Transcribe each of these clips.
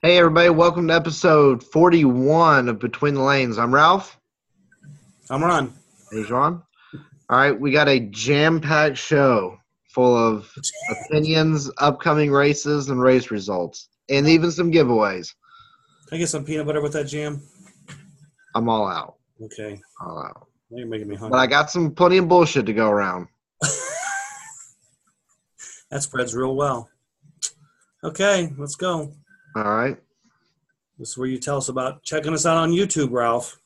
Hey everybody, welcome to episode 41 of Between the Lanes. I'm Ralph. I'm Ron. Hey John. All right, we got a jam-packed show full of opinions, upcoming races, and race results, and even some giveaways. Can I get some peanut butter with that jam? I'm all out. Okay. All out. Now you're making me But hungry. I got plenty of bullshit to go around. That spreads real well. Okay, let's go. All right. This is where you tell us about checking us out on YouTube, Ralph.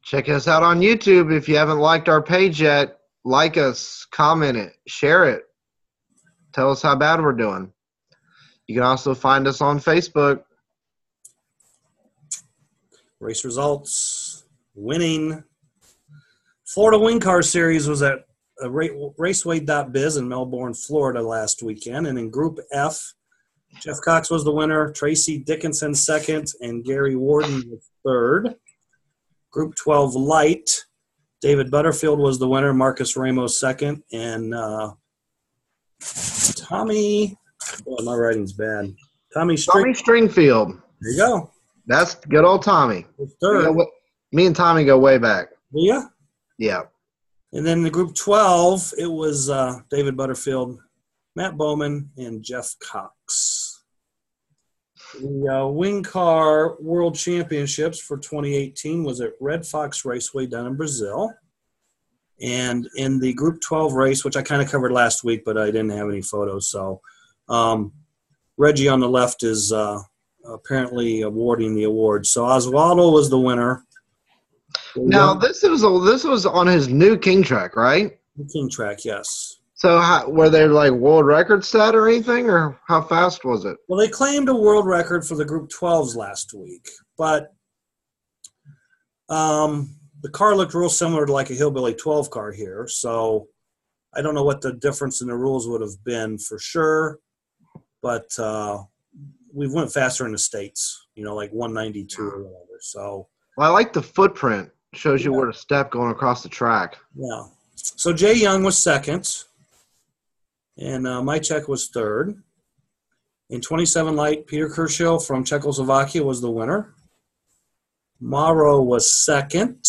Check us out on YouTube. If you haven't liked our page yet, like us, comment it, share it. Tell us how bad we're doing. You can also find us on Facebook. Race results. Winning. Florida Wing Car Series was at Raceway.biz in Melbourne, Florida last weekend. And in Group F, Jeff Cox was the winner, Tracy Dickinson second, and Gary Warden was third. Group 12 Light, David Butterfield was the winner, Marcus Ramos second, and Tommy – oh, my writing's bad. Tommy Stringfield. There you go. That's good old Tommy. Third. Me and Tommy go way back. Yeah. Yeah. And then in Group 12, it was David Butterfield, Matt Bowman, and Jeff Cox. The Wing Car World Championships for 2018 was at Red Fox Raceway down in Brazil. And in the Group 12 race, which I kind of covered last week, but I didn't have any photos. So Reggie on the left is apparently awarding the award. So Oswaldo was the winner. Now, this was on his new King track, right? King track, yes. So were they like world record set or anything, or how fast was it? Well, they claimed a world record for the Group 12s last week, but the car looked real similar to like a Hillbilly 12 car here. So I don't know what the difference in the rules would have been for sure, but we went faster in the States, like 192 or whatever. So well, I like the footprint. Shows you where to step going across the track. Yeah. So Jay Young was second, and Mychek was third. In 27 Light, Peter Kershaw from Czechoslovakia was the winner. Mauro was second,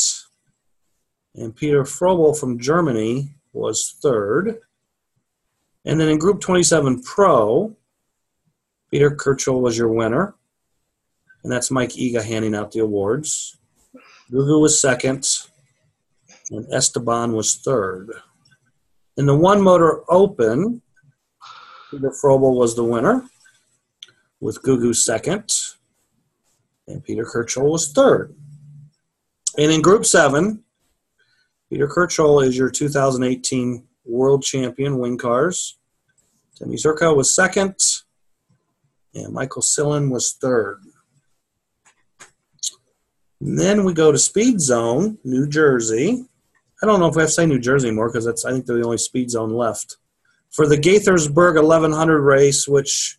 and Peter Frobel from Germany was third. And then in Group 27 Pro, Peter Kershaw was your winner, and that's Mike Iga handing out the awards. Gugu was second, and Esteban was third. In the one-motor open, Peter Frobel was the winner, with Gugu second, and Peter Kershaw was third. And in Group 7, Peter Kershaw is your 2018 World Champion Wing Cars. Timmy Zerka was second, and Michael Sillen was third. And then we go to Speed Zone, New Jersey. I don't know if we have to say New Jersey anymore because I think they're the only speed zone left. For the Gaithersburg 1100 race, which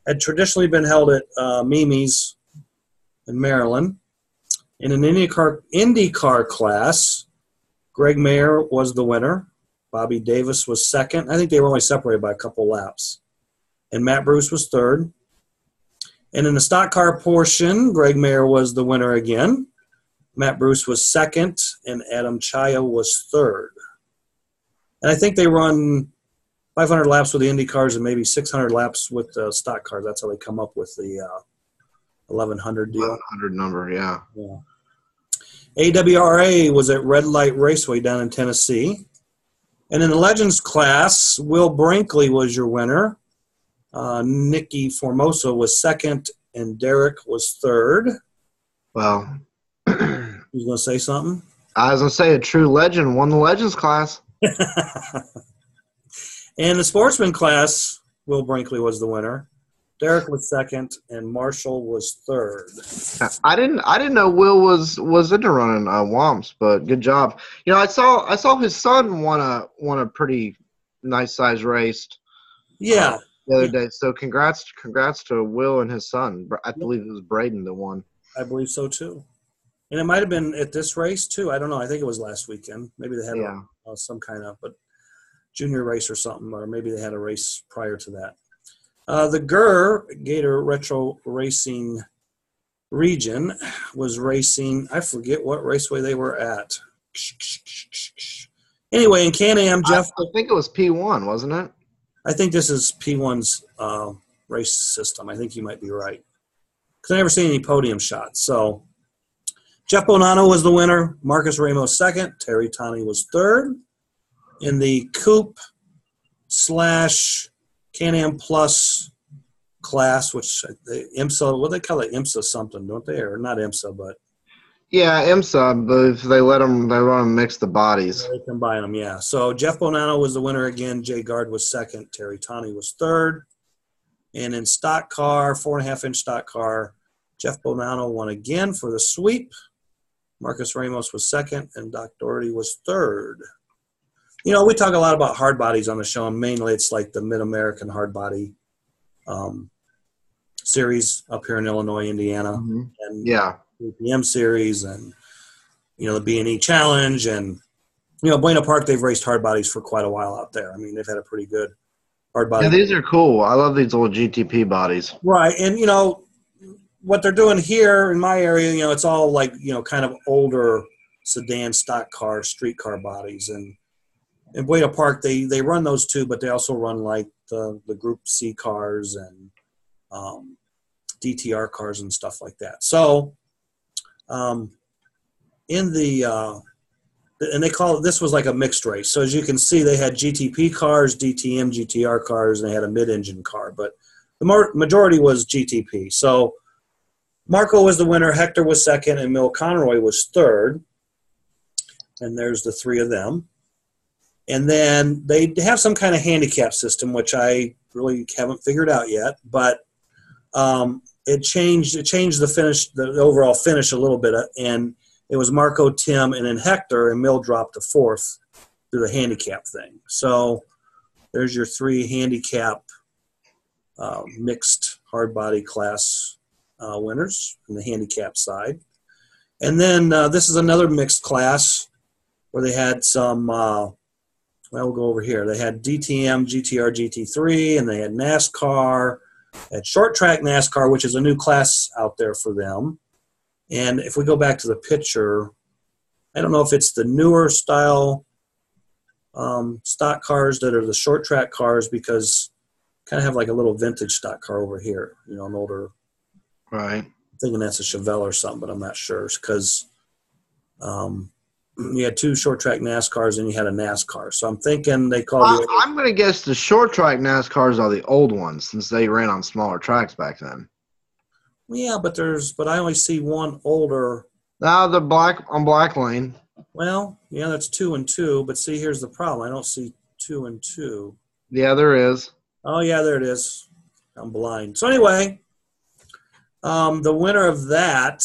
had traditionally been held at Mimi's in Maryland. In an IndyCar class, Greg Mayer was the winner. Bobby Davis was second. I think they were only separated by a couple laps. And Matt Bruce was third. And in the stock car portion, Greg Mayer was the winner again. Matt Bruce was second, and Adam Chaya was third. And I think they run 500 laps with the Indy cars and maybe 600 laps with the stock cars. That's how they come up with the 1100 deal. 1100 number, yeah. AWRA was at Red Light Raceway down in Tennessee. And in the Legends class, Will Brinkley was your winner. Nicky Formosa was second, and Derek was third. Well, you going to say something? I was going to say a true legend won the Legends class. And the Sportsman class, Will Brinkley was the winner. Derek was second, and Marshall was third. I didn't know Will was into running WOMS, but good job. I saw his son won a pretty nice size race. Yeah. The other day. So congrats to Will and his son. I believe it was Braden that won. I believe so too. And it might have been at this race too. I don't know. I think it was last weekend. Maybe they had some kind of junior race or something, or maybe they had a race prior to that. The Gator Retro Racing region was racing. I forget what raceway they were at. Anyway, in Can-Am, Jeff. I think it was P1, wasn't it? I think this is P1's race system. I think you might be right. Because I never seen any podium shots. So Jeff Bonanno was the winner. Marcus Ramos second. Terry Tawney was third. In the Coupe / Can-Am Plus class, which IMSA, what do they call it? IMSA something, don't they? Or not IMSA, but yeah, IMSA. But they let them mix the bodies. They combine them, yeah. So Jeff Bonanno was the winner again. Jay Gard was second. Terry Tawney was third. And in stock car, 4.5-inch stock car, Jeff Bonanno won again for the sweep. Marcus Ramos was second, and Doc Doherty was third. You know, we talk a lot about hard bodies on the show, and mainly it's like the Mid-American hard body series up here in Illinois, Indiana, and the BM series, and you know the B&E Challenge, and you know Buena Park. They've raced hard bodies for quite a while out there. I mean, they've had a pretty good hard body. Yeah, these are cool. I love these old GTP bodies. Right, and you know what they're doing here in my area. You know, it's all like kind of older sedan, stock car, street car bodies, and in Buena Park they run those too, but they also run like the Group C cars and DTR cars and stuff like that. So in the and they call it, this was like a mixed race. So as you can see, they had GTP cars, DTM, GTR cars, and they had a mid-engine car. But the majority was GTP. So Marco was the winner, Hector was second, and Mill Conroy was third. And there's the three of them. And then they have some kind of handicap system, which I really haven't figured out yet. But it changed the finish, the overall finish a little bit, and it was Marco, Tim, and then Hector, and Mill dropped to fourth through the handicap thing. So there's your three handicap mixed hard body class winners in the handicap side. And then this is another mixed class where they had some, we'll go over here. They had DTM, GTR, GT3, and they had NASCAR, at short track NASCAR, which is a new class out there for them. And if we go back to the picture, I don't know if it's the newer style stock cars that are the short track cars, because kind of have like a little vintage stock car over here, an older. Right. I'm thinking that's a Chevelle or something, but I'm not sure, because you had two short track NASCARs and you had a NASCAR. So I'm thinking they called it. I'm going to guess the short track NASCARs are the old ones, since they ran on smaller tracks back then. Yeah, but I only see one older. Now the black lane. Well, yeah, that's 2 and 2. But see, here's the problem. I don't see 2 and 2. Yeah, there is. Oh, yeah, there it is. I'm blind. So anyway, the winner of that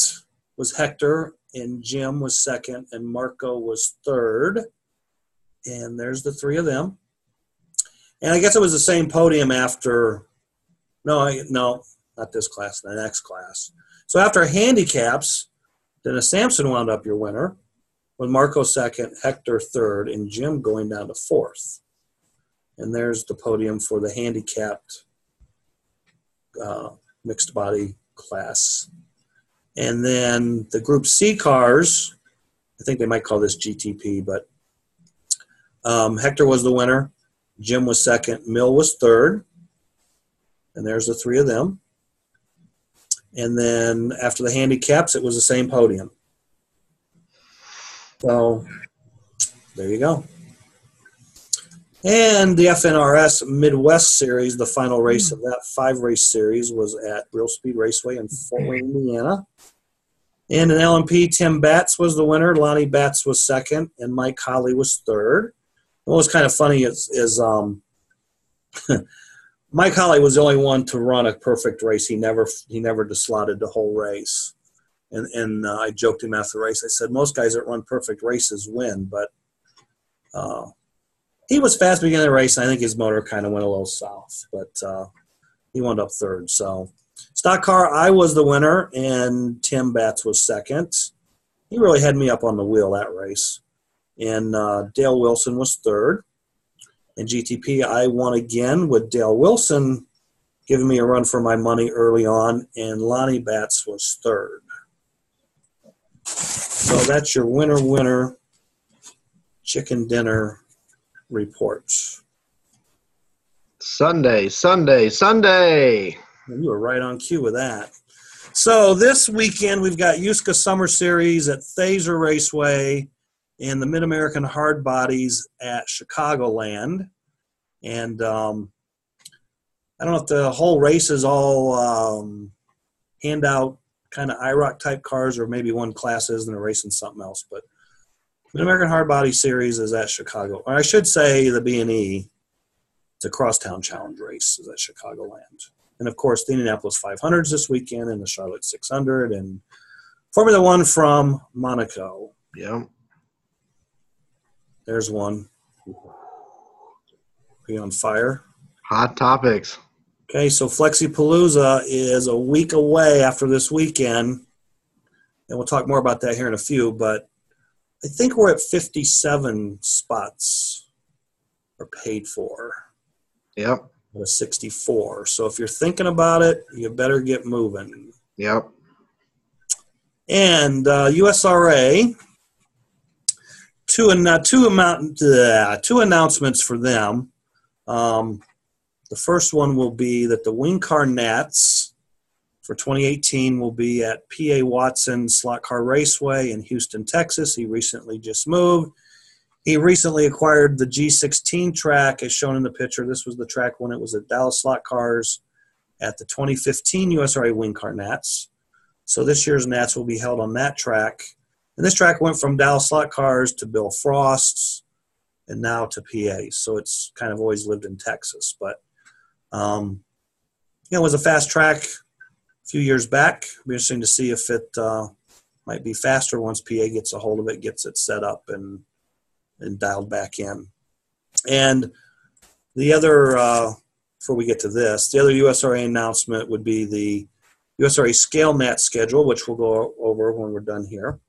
was Hector, and Jim was second, and Marco was third. And there's the three of them. And I guess it was the same podium after – no, not this class, the next class. So after handicaps, Dennis Sampson wound up your winner, with Marco second, Hector third, and Jim going down to fourth. And there's the podium for the handicapped mixed body class. And then the Group C cars, I think they might call this GTP, but Hector was the winner, Jim was second, Mill was third, and there's the three of them. And then after the handicaps, it was the same podium. So there you go. And the FNRS Midwest Series, the final race of that 5-race series, was at Real Speed Raceway in Fort Wayne, Indiana. And in LMP, Tim Batts was the winner, Lonnie Batts was second, and Mike Holly was third. What was kind of funny is Mike Holly was the only one to run a perfect race. He never dislotted the whole race. And I joked him after the race. I said, most guys that run perfect races win, but he was fast beginning of the race, and I think his motor kind of went a little south, but he wound up third. So stock car, I was the winner, and Tim Batts was second. He really had me up on the wheel that race. And Dale Wilson was third. And GTP, I won again with Dale Wilson giving me a run for my money early on, and Lonnie Batts was third. So that's your winner chicken dinner reports. Sunday. You were right on cue with that. So this weekend we've got USCA Summer Series at Thaser Raceway and the Mid-American Hard Bodies at Chicagoland. And I don't know if the whole race is all handout kind of IROC type cars, or maybe one class is and they're racing something else. But the Mid-American Hard Body Series is at Chicago. Or I should say the B&E, it's a Crosstown Challenge race, is at Chicagoland. And, of course, the Indianapolis 500s this weekend and the Charlotte 600 and Formula One from Monaco. Yeah. There's one. Be on fire. Hot topics. Okay, so Flexipalooza is a week away after this weekend. And we'll talk more about that here in a few. But I think we're at 57 spots are paid for. Yep. 64. So if you're thinking about it, you better get moving. Yep. And USRA, two announcements for them. The first one will be that the Wing Car Nats for 2018 will be at P.A. Watson Slot Car Raceway in Houston, Texas. He recently just moved. He recently acquired the G16 track, as shown in the picture. This was the track when it was at Dallas Slot Cars at the 2015 USRA Wing Car Nats. So this year's Nats will be held on that track. And this track went from Dallas Slot Cars to Bill Frost's and now to PA. So it's kind of always lived in Texas. But, it was a fast track a few years back. It'll be interesting to see if it might be faster once PA gets a hold of it, gets it set up and dialed back in. And the other, before we get to this, the other USRA announcement would be the USRA Scale Nat schedule, which we'll go over when we're done here,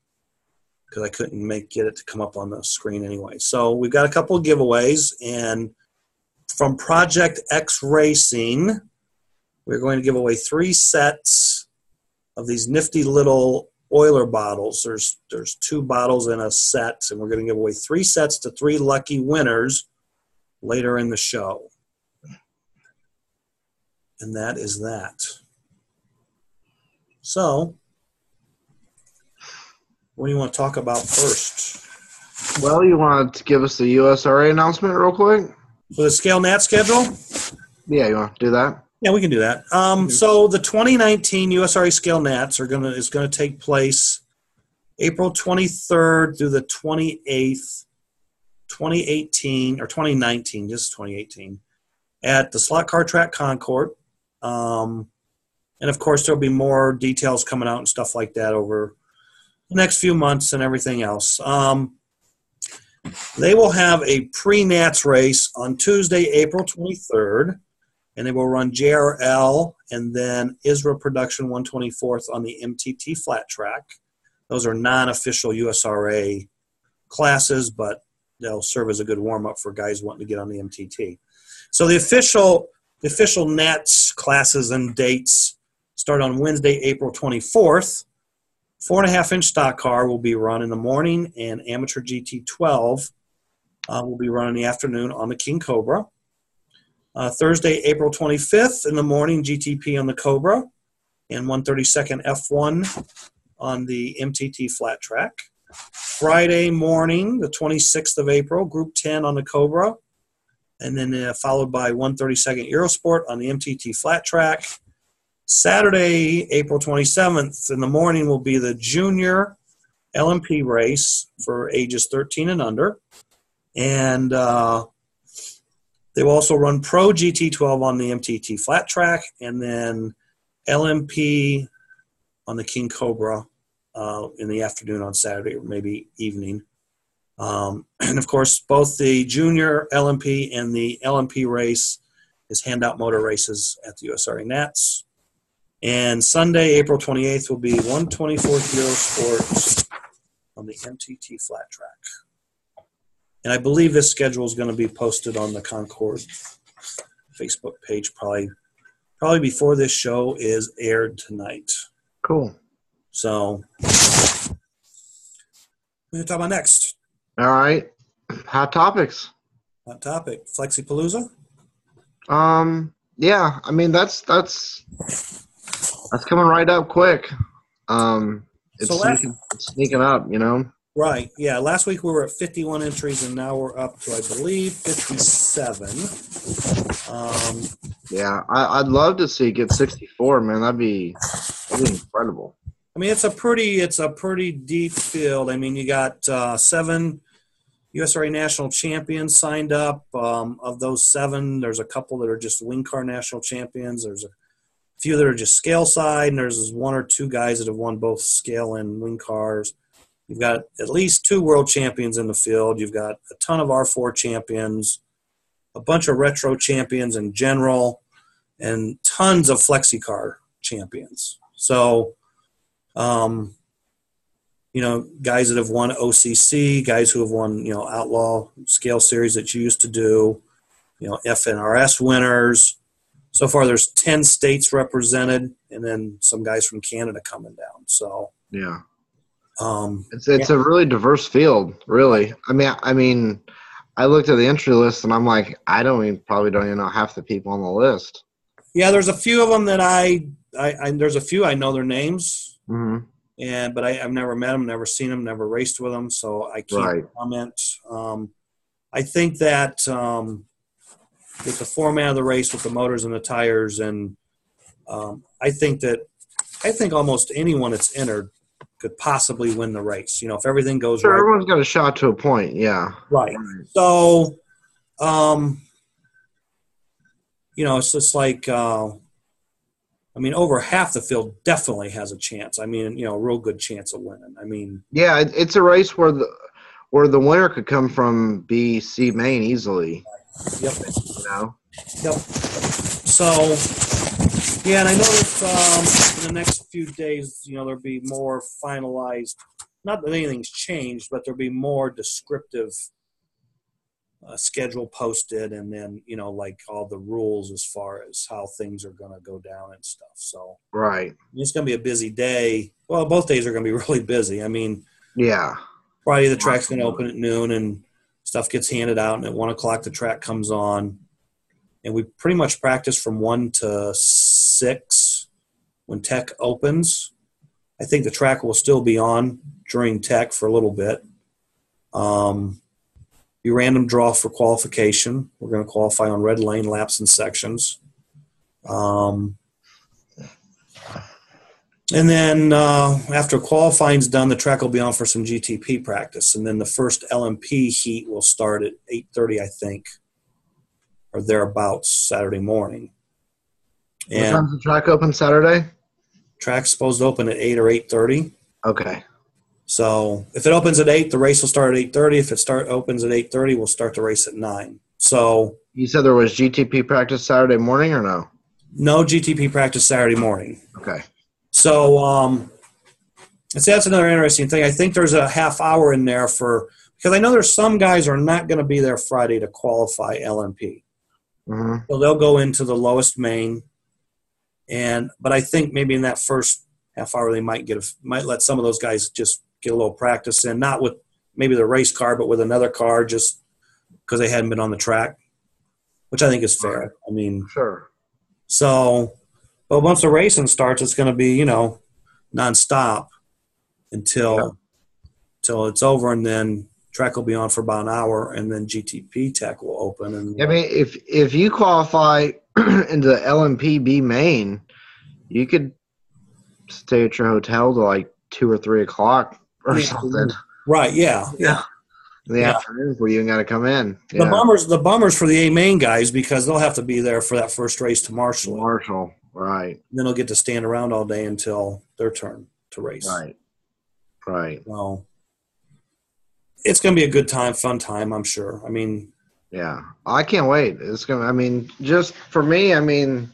because I couldn't get it to come up on the screen anyway. So we've got a couple of giveaways, and from Project X Racing, we're going to give away 3 sets of these nifty little Oiler bottles. There's 2 bottles in a set, and we're going to give away 3 sets to 3 lucky winners later in the show. And that is that. So, what do you want to talk about first? Well, you want to give us the USRA announcement real quick? For the Scale Nat schedule? Yeah, you want to do that? Yeah, we can do that. So the 2019 USRA Scale Nats is going to take place April 23rd through the 28th, 2019, just 2018, at the Slot Car Track Concord. And, of course, there'll be more details coming out and stuff like that over the next few months and everything else. They will have a pre-Nats race on Tuesday, April 23rd. And they will run JRL and then ISRA Production 124th on the MTT flat track. Those are non-official USRA classes, but they'll serve as a good warm-up for guys wanting to get on the MTT. So the official Nats classes and dates start on Wednesday, April 24th. 4.5-inch stock car will be run in the morning, and amateur GT12 will be run in the afternoon on the King Cobra. Thursday, April 25th in the morning, GTP on the Cobra, and 132nd F1 on the MTT flat track. Friday morning, the 26th of April, Group 10 on the Cobra, and then followed by 132nd Eurosport on the MTT flat track. Saturday, April 27th in the morning will be the junior LMP race for ages 13 and under. And they will also run Pro GT12 on the MTT flat track, and then LMP on the King Cobra in the afternoon on Saturday or maybe evening. And, of course, both the junior LMP and the LMP race is handout motor races at the USRA Nats. And Sunday, April 28th, will be 124th Eurosport on the MTT flat track. And I believe this schedule is going to be posted on the Concord Facebook page probably probably before this show is aired tonight. Cool. So, what are we talk about next? All right. Hot topics. Hot topic: Flexipalooza. Yeah. I mean, that's coming right up quick. It's So it's sneaking up. You know. Right. Yeah. Last week we were at 51 entries, and now we're up to, I believe, 57. Yeah, I'd love to see it get 64, man. That'd be incredible. I mean, it's a pretty deep field. I mean, you got 7 USRA national champions signed up. Of those 7, there's a couple that are just wing car national champions. There's a few that are just scale side, and there's 1 or 2 guys that have won both scale and wing cars. You've got at least 2 world champions in the field. You've got a ton of R4 champions, a bunch of retro champions in general, and tons of FlexiCar champions. So, guys that have won OCC, guys who have won, Outlaw Scale Series that you used to do, FNRS winners. So far, there's 10 states represented, and then some guys from Canada coming down. So, yeah. It's a really diverse field, really. I mean, I looked at the entry list and I'm like, probably don't even know half the people on the list. Yeah, there's a few of them that there's a few I know their names, but I've never met them, never seen them, never raced with them, so I can't comment. I think that with the format of the race, with the motors and the tires, and I think almost anyone that's entered could possibly win the race. If everything goes right. Everyone's got a shot to a point, yeah. Right. So, it's just like, over half the field definitely has a chance. A real good chance of winning. Yeah, it's a race where the winner could come from BC Maine easily. Yep. Yep. So, yeah, and I know that in the next few days, there'll be more finalized. Not that anything's changed, but there'll be more descriptive schedule posted, and then like all the rules as far as how things are going to go down and stuff. So right, it's going to be a busy day. Well, both days are going to be really busy. Yeah, Friday the track's going to open at noon, and stuff gets handed out, and at 1 o'clock the track comes on, and we pretty much practice from 1 to 6 when tech opens. I think the track will still be on during tech for a little bit. Be random draw for qualification. We're going to qualify on red lane laps and sections. And then after qualifying's done, the track will be on for some GTP practice. And then the first LMP heat will start at 8:30, I think, or thereabouts, Saturday morning. What time's the track open Saturday? Track's supposed to open at 8 or 8:30. Okay. So if it opens at 8, the race will start at 8:30. If it opens at 8:30, we'll start the race at 9. So you said there was GTP practice Saturday morning or no? No GTP practice Saturday morning. Okay. So that's another interesting thing. I think there's a half hour in there because I know there's some guys are not going to be there Friday to qualify LMP. Mm-hmm. So they'll go into the lowest main, but I think maybe in that first half hour they might let some of those guys just get a little practice in, not with maybe the race car, but with another car, just because they hadn't been on the track, which I think is fair. Sure. So, but once the racing starts, it's going to be nonstop until it's over, and then track will be on for about an hour, and then GTP tech will open. And if you qualify into the LMPB main, you could stay at your hotel till like 2 or 3 o'clock or something. Right? Yeah. In the afternoon, where you even got to come in. Yeah. The bummers for the A main guys, because they'll have to be there for that first race to marshal. Right. Then they'll get to stand around all day until their turn to race. Right. Well, it's going to be a good time, fun time, I'm sure. Yeah, I can't wait. It's going. Just for me. I might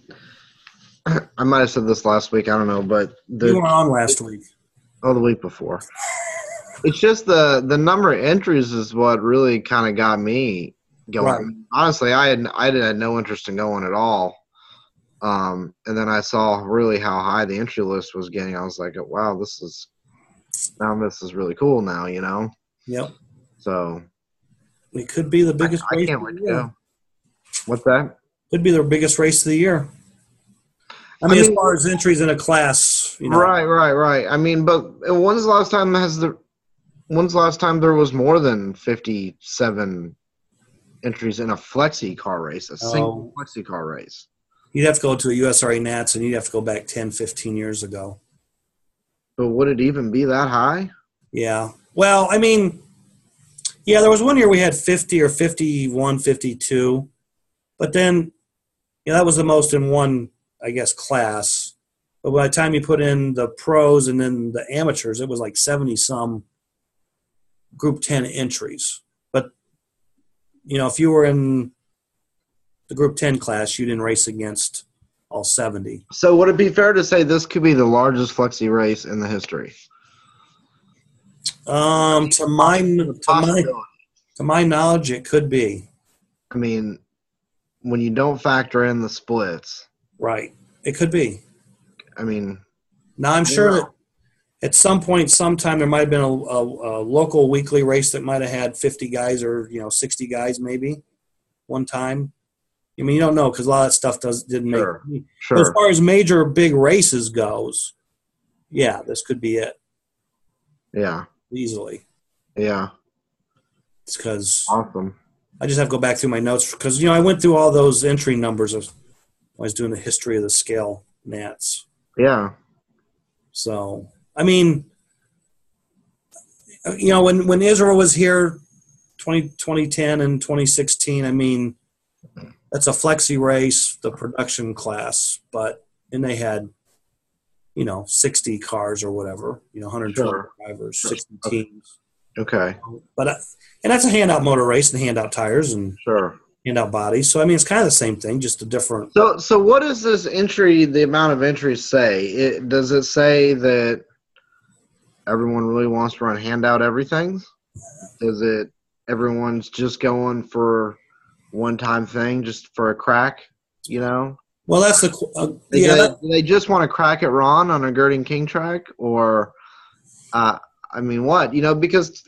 have said this last week. I don't know, but you were on last week. Oh, the week before. It's just the number of entries is what really kind of got me going. Right. Honestly, I had no interest in going at all. And then I saw really how high the entry list was getting. I was like, wow, this is really cool now, you know? Yep. So it could be the biggest I race can't of wait the to year. go. What's that? Could be their biggest race of the year. I mean, as far as entries in a class, you know. Right. I mean, but when's the last time there was more than 57 entries in a flexi car race, a single flexi car race? You'd have to go to a USRA Nats, and you'd have to go back 10, 15 years ago. But would it even be that high? Yeah. Well, I mean, yeah, there was one year we had 50 or 51, 52. But then, that was the most in one, I guess, class. But by the time you put in the pros and then the amateurs, it was like 70-some Group 10 entries. But, if you were in the Group 10 class, you didn't race against all 70. So would it be fair to say this could be the largest flexi race in the history? To my knowledge, it could be. I mean, when you don't factor in the splits. Right. It could be. I mean. Now, I'm sure that at some point, sometime, there might have been a local weekly race that might have had 50 guys or, 60 guys maybe one time. I mean, you don't know because a lot of that stuff didn't make it. Sure. But as far as major big races goes, yeah, this could be it. Yeah. Easily. Yeah. It's because awesome. I just have to go back through my notes because, I went through all those entry numbers when I was doing the history of the scale Nats. Yeah. So, I mean, when Israel was here 2010 and 2016, I mean, that's a flexi race, the production class, and they had, 60 cars or whatever, 120 drivers, 60 teams. Okay. But and that's a handout motor race and handout tires and handout bodies. So I mean, it's kind of the same thing, just a different. So what does this entry, the amount of entries, say? Does it say that everyone really wants to run handout everything? Is it everyone's just going for one-time thing, just for a crack? Well, that's the do they just want to crack at Ron on a Gerding King track, or I mean, what? Because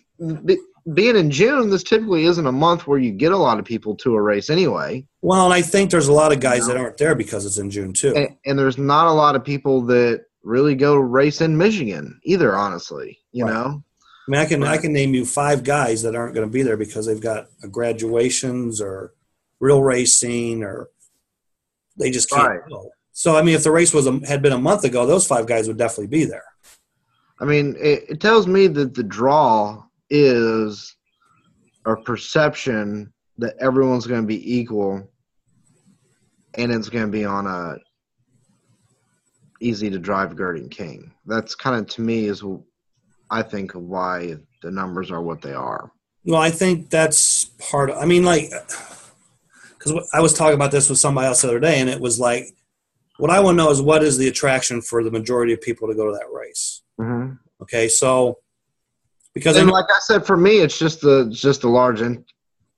being in June, this typically isn't a month where you get a lot of people to a race anyway. Well, and I think there's a lot of guys that aren't there because it's in June too. And there's not a lot of people that really go race in Michigan either, honestly. You know. I mean, I can name you 5 guys that aren't going to be there because they've got graduations or real racing or they just can't go. So, I mean, if the race had been a month ago, those 5 guys would definitely be there. I mean, it tells me that the draw is a perception that everyone's going to be equal and it's going to be on a easy to drive Gerding King. That's kind of, to me, is I think of why the numbers are what they are. Well, I think that's part of, I mean, like, because I was talking about this with somebody else the other day, and it was like, what I want to know is what is the attraction for the majority of people to go to that race? Mm-hmm. Okay, so because like I said, for me, it's just a large amount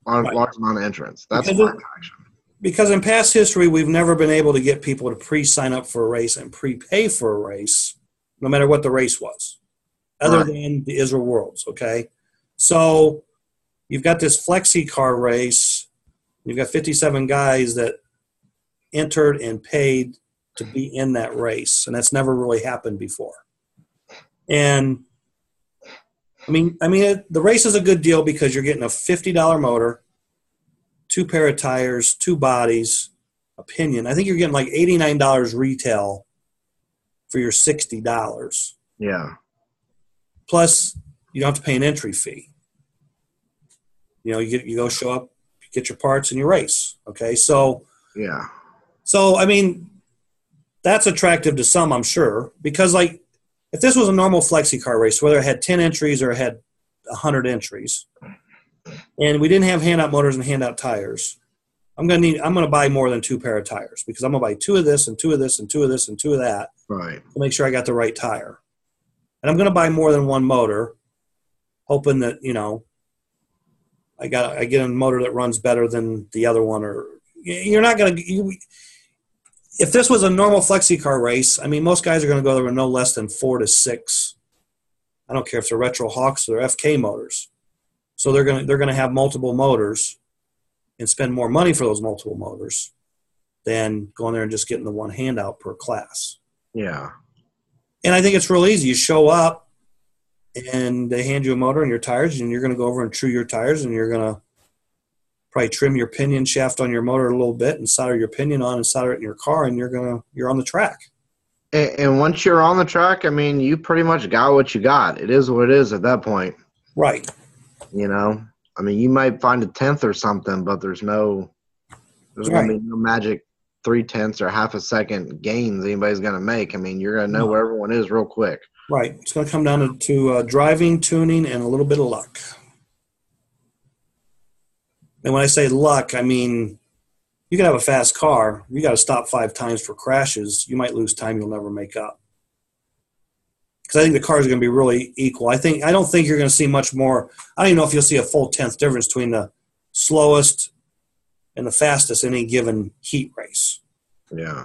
of entrance. That's my attraction. Because in past history, we've never been able to get people to pre-sign up for a race and prepay for a race, no matter what the race was, other than the Israel Worlds. Okay, so you've got this flexi car race. You've got 57 guys that entered and paid to be in that race, and that's never really happened before. And I mean, the race is a good deal because you're getting a $50 motor, 2 pair of tires, 2 bodies, a pinion. I think you're getting like $89 retail for your $60. Yeah. Plus, you don't have to pay an entry fee. You go show up, get your parts, and you race. Okay, so yeah. So I mean, that's attractive to some, I'm sure, because like if this was a normal flexi car race, whether it had 10 entries or it had 100 entries, and we didn't have handout motors and handout tires, I'm gonna buy more than 2 pair of tires because I'm gonna buy 2 of this and 2 of this and 2 of this and 2 of that to make sure I got the right tire. And I'm gonna buy more than one motor, hoping that I get a motor that runs better than the other one. Or you're not gonna if this was a normal flexi car race, I mean, most guys are going to go there with no less than 4 to 6. I don't care if they're Retro Hawks or FK motors. So they're going to have multiple motors and spend more money for those multiple motors than going there and just getting the one handout per class. Yeah. And I think it's real easy. You show up and they hand you a motor and your tires, and you're going to go over and true your tires, and you're going to probably trim your pinion shaft on your motor a little bit and solder your pinion on and solder it in your car, and you're on the track. And once you're on the track, I mean, you pretty much got what you got. It is what it is at that point. Right. You know, I mean, you might find a 10th or something, but there's going to be no magic 3/10 or half a second gains anybody's going to make. I mean, you're going to know where everyone is real quick. Right. It's going to come down to driving, tuning, and a little bit of luck. And when I say luck, I mean, you can have a fast car. You got to stop 5 times for crashes. You might lose time you'll never make up. Because I think the cars are going to be really equal. I don't think you're going to see much more. I don't even know if you'll see a full 10th difference between the slowest and the fastest in any given heat race. Yeah.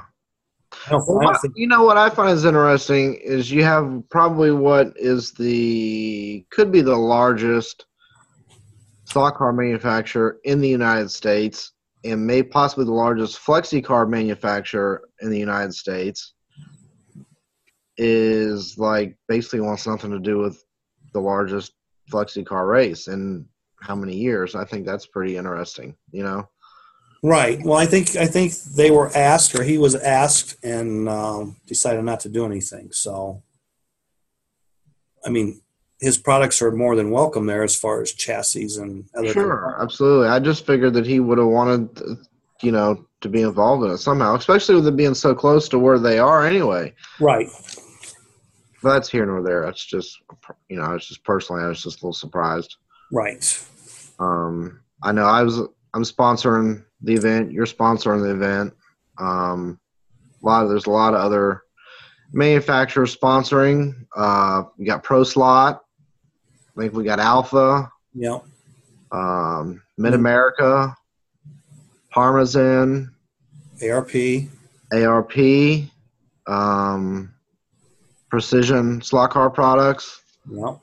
I don't think, you know what I find is interesting is you have probably what could be the largest stock car manufacturer in the United States, and may possibly the largest flexi car manufacturer in the United States, is like basically wants nothing to do with the largest flexi car race in how many years. I think that's pretty interesting, you know? Right. Well, I think they were asked, or he was asked, and decided not to do anything. So, I mean, his products are more than welcome there as far as chassis and other. Sure, absolutely. I just figured that he would have wanted, you know, to be involved in it somehow, especially with it being so close to where they are anyway. Right. But that's here nor there. That's just, you know, it's just personally, I was just a little surprised. Right. I know I'm sponsoring the event. You're sponsoring the event. There's a lot of other manufacturers sponsoring. We got ProSlot. I think we got Alpha. Yep. Mid America, Parmesan, ARP, Precision Slot Car Products. Yep.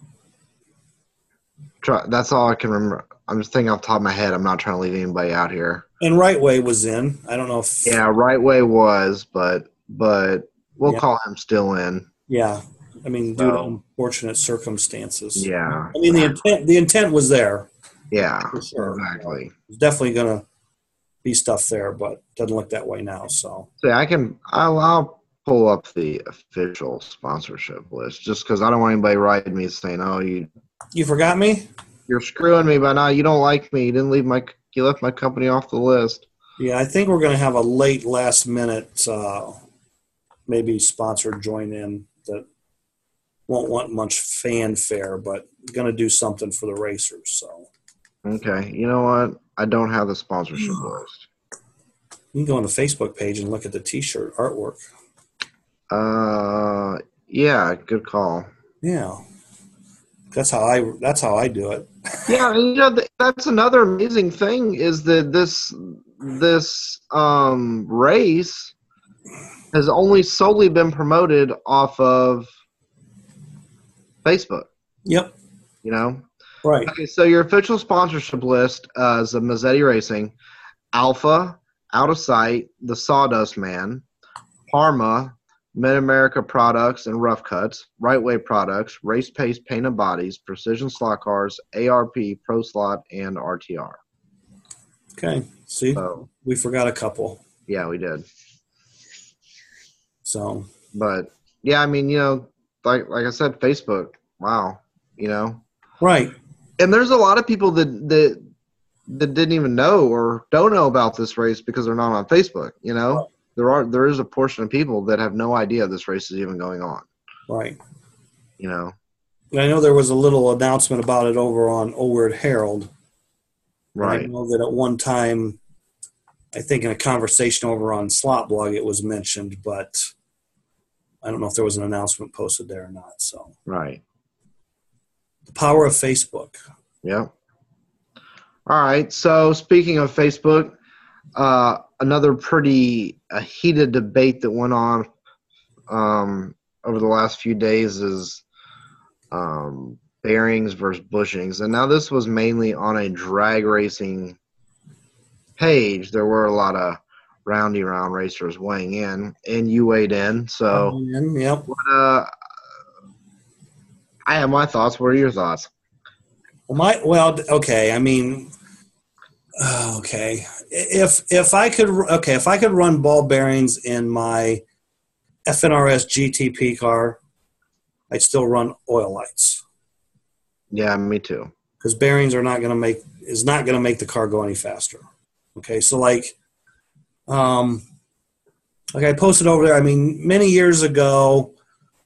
That's all I can remember. I'm just thinking off the top of my head. I'm not trying to leave anybody out here. And Right Way was in. I don't know if. Yeah, Right Way was, but we'll call him still in. Yeah. I mean, due to unfortunate circumstances. Yeah. I mean, the intent was there. Yeah. For sure. Exactly. There's definitely going to be stuff there, but doesn't look that way now. So. See, I'll pull up the official sponsorship list just because I don't want anybody writing me saying, "Oh, you forgot me? You're screwing me by now. You don't like me. You left my company off the list." Yeah, I think we're going to have a last minute maybe sponsor join in that won't want much fanfare, but going to do something for the racers. So. Okay. You know what? I don't have the sponsorship list. You can go on the Facebook page and look at the T-shirt artwork. Yeah, good call. Yeah. That's how I do it. Yeah, and you know that's another amazing thing is that this race has only solely been promoted off of Facebook. Yep. You know? Right. Okay, so your official sponsorship list is the Mazzetti Racing, Alpha, Out of Sight, the Sawdust Man, Parma, Mid-America Products and Rough Cuts, Right Way Products, Race Pace Painted Bodies, Precision Slot Cars, ARP, Pro Slot, and RTR. Okay. See, we forgot a couple. Yeah, we did. So. But, yeah, I mean, you know, like I said, Facebook, wow, you know. Right. And there's a lot of people that didn't even know or don't know about this race because they're not on Facebook, you know. Right. There is a portion of people that have no idea this race is even going on. Right. You know. And I know there was a little announcement about it over on Old Weird Herald. Right. And I know that at one time, I think in a conversation over on Slot Blog it was mentioned, but I don't know if there was an announcement posted there or not. So. Right. The power of Facebook. Yeah. All right. So speaking of Facebook, another pretty heated debate that went on over the last few days is bearings versus bushings. And now this was mainly on a drag racing page. There were a lot of roundy round racers weighing in, and you weighed in. So, yep. I have my thoughts. What are your thoughts? Okay. I mean, okay. If I could run ball bearings in my FNRS GTP car, I'd still run oil lights. Yeah, me too. Because bearings are not going to make the car go any faster. Okay, so like I posted over there. I mean, many years ago,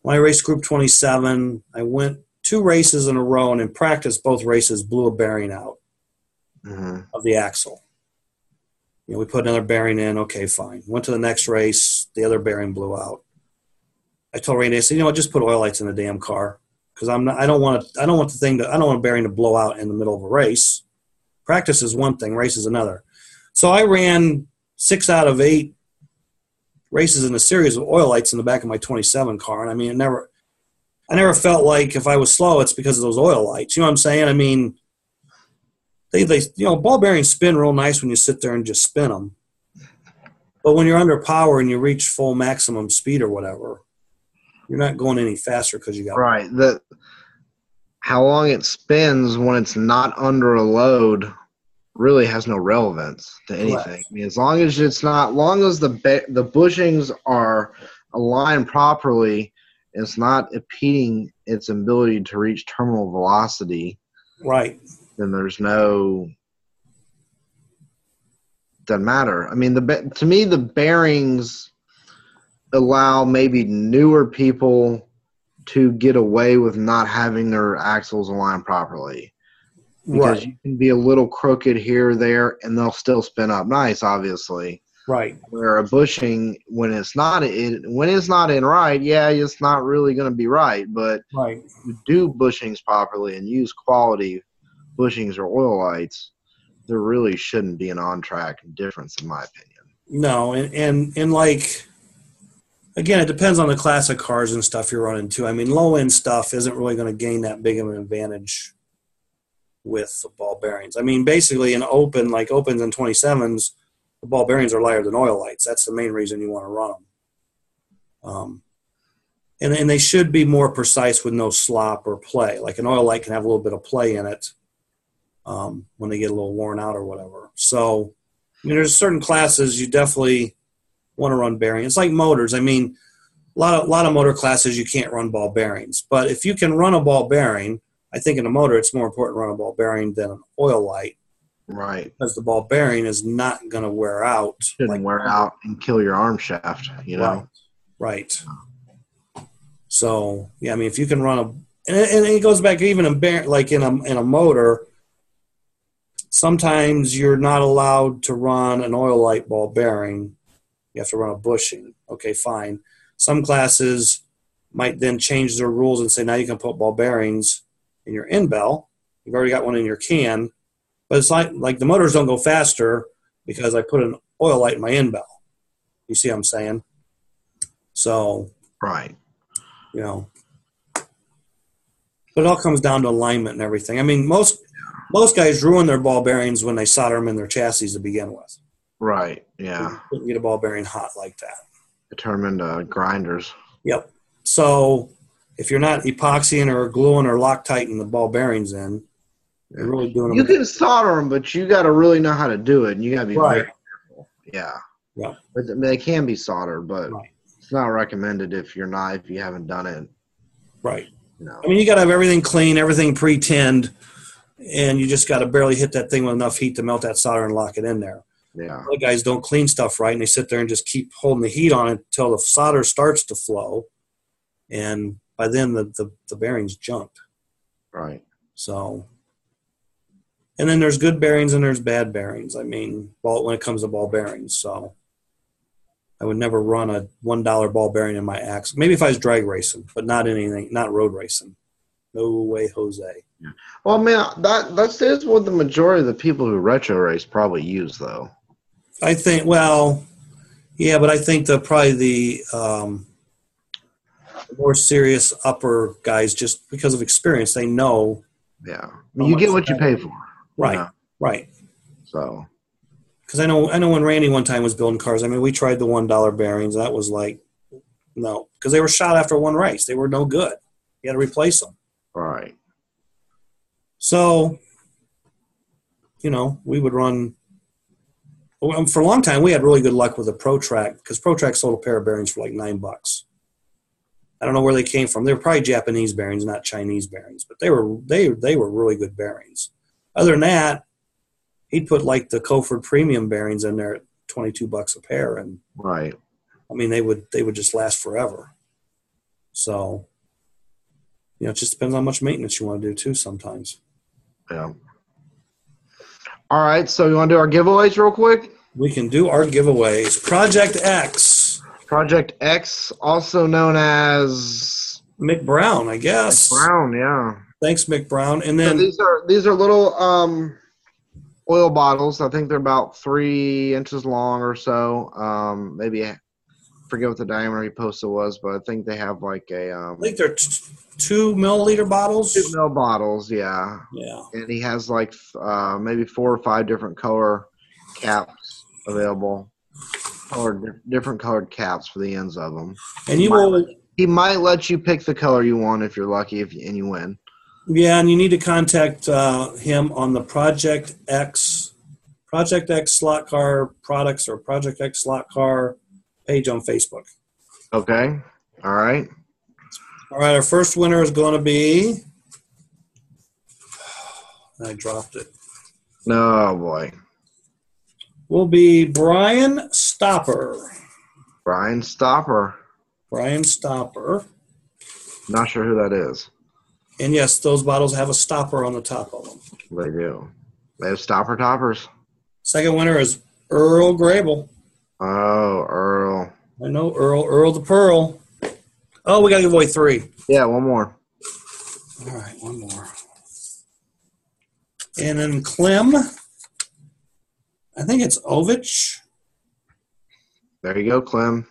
when I raced Group 27, I went 2 races in a row, and in practice, both races blew a bearing out of the axle. You know, we put another bearing in. Okay, fine. Went to the next race. The other bearing blew out. I told Randy, I said, just put oil lights in the damn car, because I don't want a bearing to blow out in the middle of a race. Practice is one thing, race is another. So I ran 6 out of 8 races in a series with oil lights in the back of my 27 car, and I mean, I never felt like if I was slow, it's because of those oil lights. You know what I'm saying? I mean, they ball bearings spin real nice when you sit there and just spin them, but when you're under power and you reach full maximum speed or whatever, you're not going any faster because you got right. How long it spins when it's not under a load really has no relevance to anything. Correct. I mean, as long as the bushings are aligned properly, it's not impeding its ability to reach terminal velocity. Right. Then doesn't matter. I mean, to me, the bearings allow maybe newer people to get away with not having their axles aligned properly. Because you can be a little crooked here or there, and they'll still spin up nice, obviously. Right. Where a bushing, when it's not in right, yeah, it's not really going to be right. But right. you do bushings properly and use quality bushings or oil lights, there really shouldn't be an on-track difference, in my opinion. No, and like, again, it depends on the class of cars and stuff you're running too. I mean, low-end stuff isn't really going to gain that big of an advantage with the ball bearings. I mean, basically in opens and 27s, the ball bearings are lighter than oil lights. That's the main reason you want to run them. And they should be more precise with no slop or play. Like an oil light can have a little bit of play in it when they get a little worn out or whatever. So, I mean, there's certain classes you definitely want to run bearings. It's like motors. I mean, a lot of motor classes you can't run ball bearings. But if you can run a ball bearing, I think in a motor it's more important to run a ball bearing than an oil light. Right. Because the ball bearing is not going to wear out. Shouldn't wear out and kill your arm shaft, know? Right. So, yeah, I mean, if you can run and it goes back even in a motor, sometimes you're not allowed to run an oil light ball bearing. You have to run a bushing. Okay, fine. Some classes might then change their rules and say now you can put ball bearings in your end bell. You've already got one in your can. But it's like the motors don't go faster because I put an oil light in my end bell. You see what I'm saying? So, right. But it all comes down to alignment and everything. I mean, most guys ruin their ball bearings when they solder them in their chassis to begin with. Right, yeah. You couldn't get a ball bearing hot like that. They turn them into grinders. Yep. So if you're not epoxying or gluing or Loctiting the ball bearings in, you're really doing them. You can solder them, but you got to really know how to do it, and you got to be very careful. Yeah. Yeah. But they can be soldered, but it's not recommended if you haven't done it. Right. I mean, you got to have everything clean, everything pre-tinned, and you just got to barely hit that thing with enough heat to melt that solder and lock it in there. Yeah. Other guys don't clean stuff right, and they sit there and just keep holding the heat on it until the solder starts to flow, and by then the bearing's junked. Right. So, and then there's good bearings and there's bad bearings. I mean, when it comes to ball bearings, so I would never run a $1 ball bearing in my axle. Maybe if I was drag racing, but not road racing. No way, Jose. Yeah. Well, man, that is what the majority of the people who retro race probably use, though. I think, well, yeah, but I think probably the more serious upper guys, just because of experience, they know Yeah. I how mean, you get much what you pay for. Right, right. So. Because I know when Randy one time was building cars. I mean, we tried the $1 bearings. That was like, no, because they were shot after one race. They were no good. You had to replace them. Right. So, we would run. For a long time, we had really good luck with the ProTrack because ProTrack sold a pair of bearings for like $9. I don't know where they came from. They were probably Japanese bearings, not Chinese bearings, but they were really good bearings. Other than that, he'd put like the Coford premium bearings in there at $22 a pair, and right. I mean they would just last forever. So, it just depends on how much maintenance you want to do too. Sometimes. Yeah. All right, so you want to do our giveaways real quick? We can do our giveaways. Project X. Project X, also known as Mick Brown, I guess. Mick Brown, yeah. Thanks, Mick Brown. And then so these are little oil bottles. I think they're about 3 inches long or so. Maybe I forget what the diameter he posted was, but I think they have like a. I think they're 2 milliliter bottles. 2 ml bottles, yeah. Yeah. And he has like maybe 4 or 5 different color caps available, different colored caps for the ends of them. And he might let you pick the color you want if you're lucky, and you win. Yeah, and you need to contact him on the Project X Slot Car Products or Project X Slot Car page on Facebook. Okay. All right. All right, our first winner is going to be. I dropped it. No, boy. Will be Brian Stopper. Brian Stopper. Brian Stopper. Not sure who that is. And yes, those bottles have a stopper on the top of them. They do. They have stopper toppers. Second winner is Earl Grable. Oh, Earl. I know Earl the Pearl. Oh, we got to give away 3. Yeah, one more. All right, one more. And then Clem. I think it's Ovich. There you go, Clem.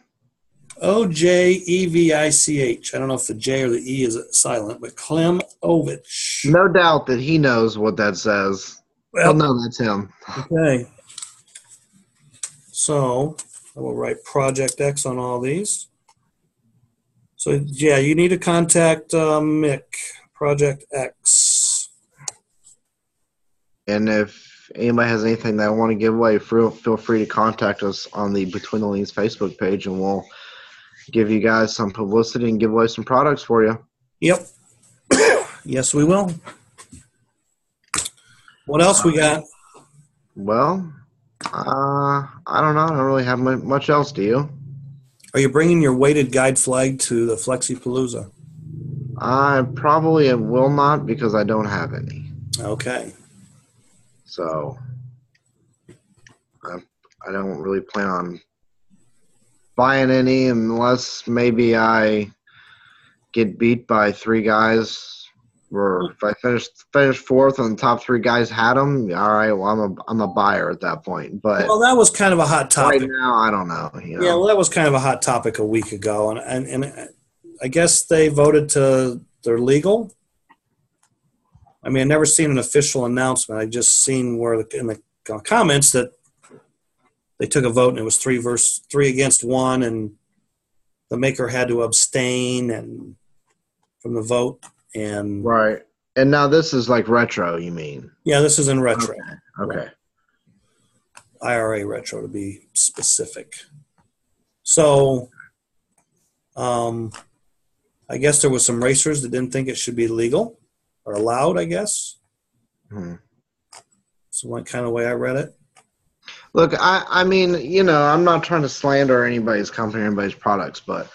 Ojevich. I don't know if the J or the E is silent, but Clem Ovich. No doubt that he knows what that says. Well, no, that's him. Okay. So I will write Project X on all these. So, yeah, you need to contact Mick, Project X. And if anybody has anything they want to give away, feel free to contact us on the Between the Lanes Facebook page, and we'll give you guys some publicity and give away some products for you. Yep. Yes, we will. What else we got? Well, I don't know. I don't really have much else, do you? Are you bringing your weighted guide flag to the Flexipalooza? I probably will not because I don't have any. Okay. So I don't really plan on buying any unless maybe I get beat by 3 guys. Or if I finish 4th and the top 3 guys had them, all right, well, I'm a buyer at that point. But well, that was kind of a hot topic. Right now, I don't know. Yeah, well, that was kind of a hot topic a week ago, and I guess they voted they're legal. I mean, I've never seen an official announcement. I just seen where in the comments that they took a vote and it was 3 against 1, and the maker had to abstain from the vote. And right. And now this is like retro, you mean? Yeah, this is in retro. Okay. Right. IRA retro to be specific. So, I guess there was some racers that didn't think it should be legal or allowed, I guess. So one kind of way I read it. Look, I mean, I'm not trying to slander anybody's company or anybody's products, but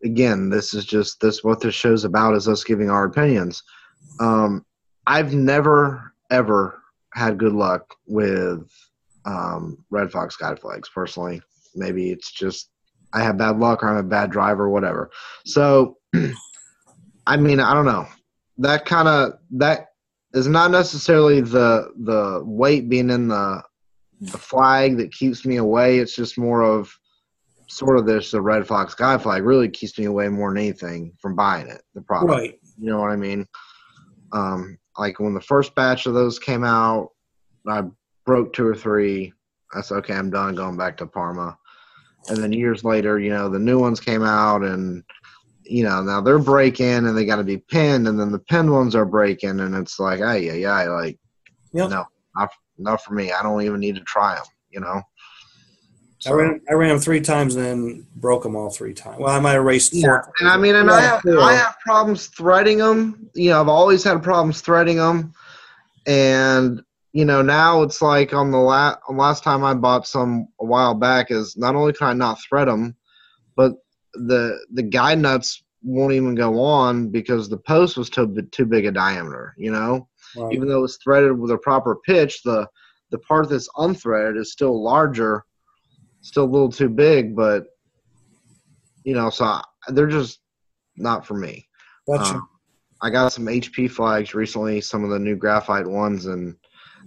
again, this is what this show's about is us giving our opinions. I've never, ever had good luck with Red Fox guide flags, personally. Maybe it's just I have bad luck or I'm a bad driver or whatever. So, I mean, I don't know. That is not necessarily the weight being in the the flag that keeps me away. It's just more of sort of the Red Fox Guide flag really keeps me away more than anything from buying it, the product. Right. You know what I mean? Like when the first batch of those came out, I broke 2 or 3. I said, okay, I'm done going back to Parma. And then years later, the new ones came out, and now they're breaking and they got to be pinned, and then the pinned ones are breaking, and it's like, like, Yep. no, not for me. I don't even need to try them, So, I ran them 3 times and then broke them all 3 times. Well, I might have raced 4. Yeah, and I mean, and I have problems threading them. I've always had problems threading them, and now it's like on the last time I bought some a while back is not only can I not thread them, but the guide nuts won't even go on because the post was too big a diameter. Right. Even though it was threaded with a proper pitch, the part that's unthreaded is still larger, still a little too big, but so they're just not for me. Gotcha. I got some HP flags recently, some of the new graphite ones, and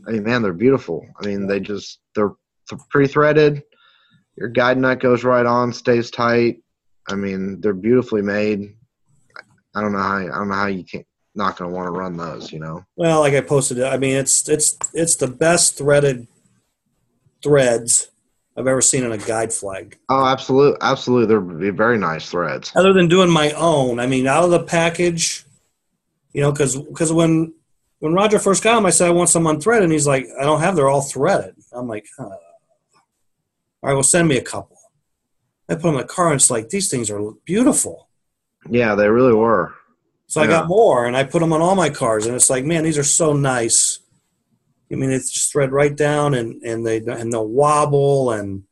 I mean, man, they're beautiful. I mean, they're pre-threaded. Your guide nut goes right on, stays tight. I mean, they're beautifully made. I don't know how you not going to want to run those. Well, like I posted it. I mean, it's the best threaded threads I've ever seen on a guide flag. Oh, absolutely. They're very nice threads. Other than doing my own, I mean, out of the package, because when Roger first got them, I said I want some unthreaded, and he's like, I don't have. They're all threaded. I'm like, all right, well, send me a couple. I put them in the car, and it's like, these things are beautiful. Yeah, they really were. So I got more, and I put them on all my cars, and it's like, man, these are so nice. I mean, it's just thread right down, and they'll wobble, and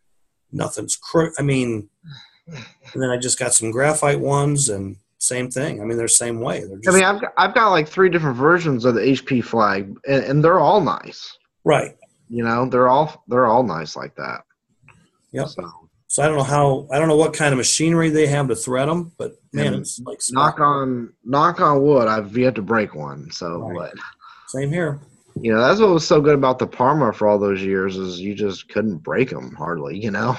nothing's I mean, and then I just got some graphite ones, and same thing. I mean, they're the same way. They're just, I mean, I've got like 3 different versions of the HP flag, and they're all nice. right. They're all nice like that. Yep. So I don't know what kind of machinery they have to thread them, but man, it's like knock on wood. I've yet to break one. So, right. But Same here. that's what was so good about the Parma for all those years is you just couldn't break them hardly. Yeah,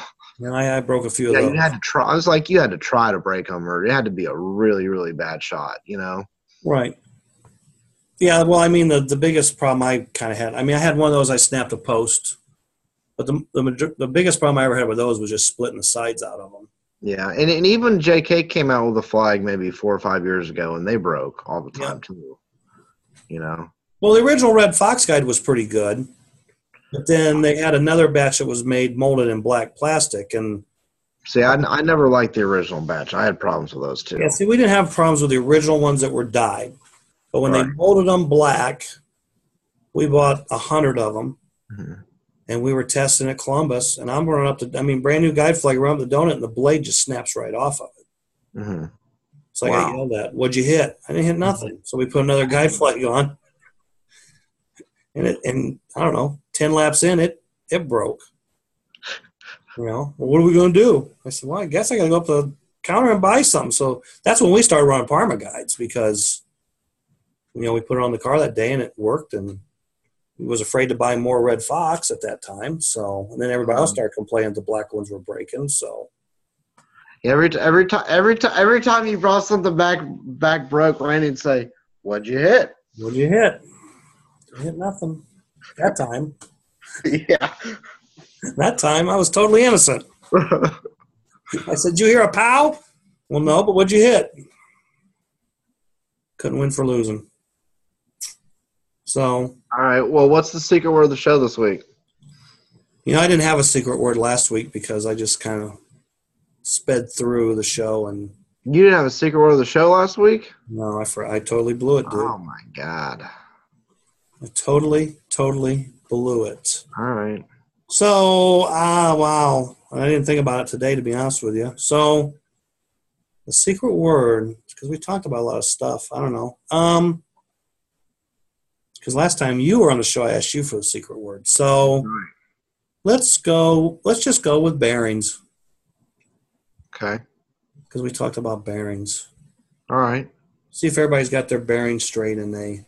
I broke a few of those. You had to try. It was like you had to try to break them, or it had to be a really, really bad shot. Right. Yeah. Well, I mean, the biggest problem I kind of had. I mean, I had one of those. I snapped a post. But the biggest problem I ever had with those was just splitting the sides out of them. Yeah, and even JK came out with a flag maybe 4 or 5 years ago, and they broke all the time too. Well, the original Red Fox guide was pretty good, but then they had another batch that was molded in black plastic, and see, I never liked the original batch. I had problems with those too. Yeah, see, we didn't have problems with the original ones that were dyed, but when they molded them black, we bought 100 of them. Mm-hmm. And we were testing at Columbus, and I'm running up brand new guide flag, run up the donut, and the blade just snaps right off of it. Mm-hmm. So I yelled at, what'd you hit? I didn't hit nothing. So we put another guide flag on, and I don't know, 10 laps in, it broke. Well, what are we going to do? I said, well, I guess I got to go up to the counter and buy something. So that's when we started running Parma guides because, we put it on the car that day, and it worked, and was afraid to buy more Red Fox at that time. So, and then everybody else started complaining the black ones were breaking. So, every time you brought something back broke, Randy'd say, "What'd you hit? What'd you hit? I hit nothing." That time, yeah. That time I was totally innocent. I said, "Did you hear a pow?" Well, no, but what'd you hit? Couldn't win for losing. So, all right. Well, what's the secret word of the show this week? I didn't have a secret word last week because I just kind of sped through the show. And you didn't have a secret word of the show last week? No, I totally blew it, dude. Oh my God! I totally blew it. All right. So, wow, I didn't think about it today, to be honest with you. So, the secret word, because we talked about a lot of stuff. I don't know. Because last time you were on the show, I asked you for the secret word. So let's just go with bearings. Okay. Because we talked about bearings. All right. See if everybody's got their bearings straight and they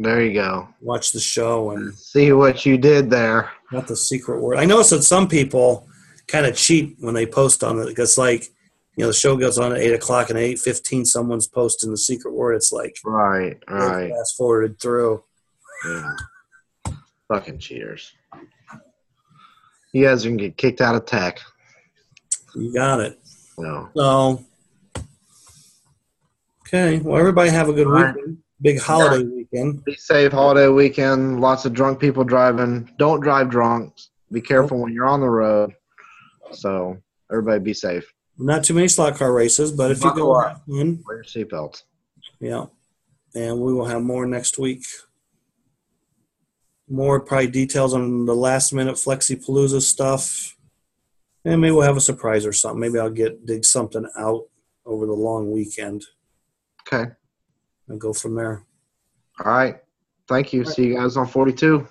There you go. watch the show and See what you did there. not the secret word. I noticed that some people kind of cheat when they post on it because, like, the show goes on at 8 o'clock and at 8:15 someone's posting the secret word. It's like Right. fast forwarded through. Yeah. Fucking cheaters. You guys are going to get kicked out of tech. You got it. No. So, okay. Well, everybody have a good All right. weekend. Big holiday weekend. Be safe holiday weekend. Lots of drunk people driving. Don't drive drunk. Be careful when you're on the road. So everybody be safe. Not too many slot car races, but if you Buckle go, up. have fun. Wear your seatbelts. Yeah. And we will have more next week. More probably details on the last minute Flexipalooza stuff. And maybe we'll have a surprise or something. Maybe I'll dig something out over the long weekend Okay. and go from there. All right. Thank you. See you guys on 42.